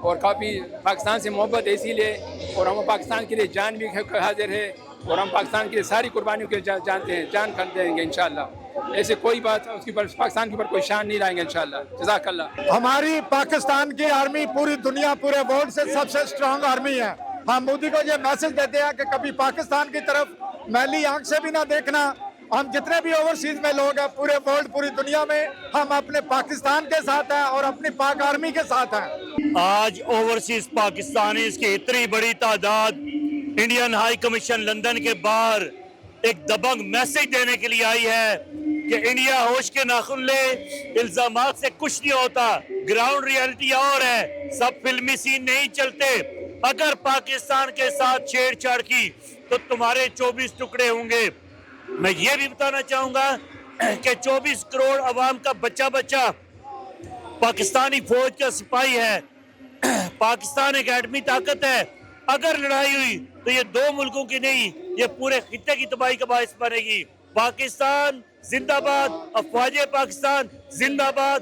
اور کافی پاکستان سے محبت ہے، اسی لیے اور ہم پاکستان کے لیے جان بھی حاضر ہے، اور ہم پاکستان کے ساری قربانیوں کے جانتے ہیں، جان کر دیں گے انشاءاللہ. ایسے کوئی بات اس کے اوپر پاکستان کے اوپر کوئی شان نہیں لائیں گے انشاءاللہ. جزاک اللہ. ہماری پاکستان کی آرمی پوری دنیا پورے ورلڈ سے سب سے اسٹرانگ آرمی ہے. ہم مودی کو یہ میسج دیتے ہیں کہ کبھی پاکستان کی طرف میلی آنکھ سے بھی نہ دیکھنا. ہم جتنے بھی اوورسیز میں لوگ ہیں پورے ورلڈ پوری دنیا میں ہم اپنے پاکستان کے ساتھ ہیں اور اپنی پاک آرمی کے ساتھ ہیں. آج اوورسیز پاکستانیز کی اتنی بڑی تعداد انڈین ہائی کمیشن لندن کے باہر ایک دبنگ میسج دینے کے لیے آئی ہے کہ انڈیا ہوش کے ناخن لے، الزامات سے کچھ نہیں ہوتا، گراؤنڈ ریالٹی اور ہے، سب فلمی سین نہیں چلتے. اگر پاکستان کے ساتھ چھیڑ چھاڑ کی تو تمہارے 24 ٹکڑے ہوں گے. میں یہ بھی بتانا چاہوں گا کہ 24 کروڑ عوام کا بچہ پاکستانی فوج کا سپاہی ہے. پاکستان ایک ایٹمی طاقت ہے. اگر لڑائی ہوئی تو یہ دو ملکوں کی نہیں، یہ پورے خطے کی تباہی کا باعث بنے گی. پاکستان زندہ باد، افواج پاکستان زندہ باد.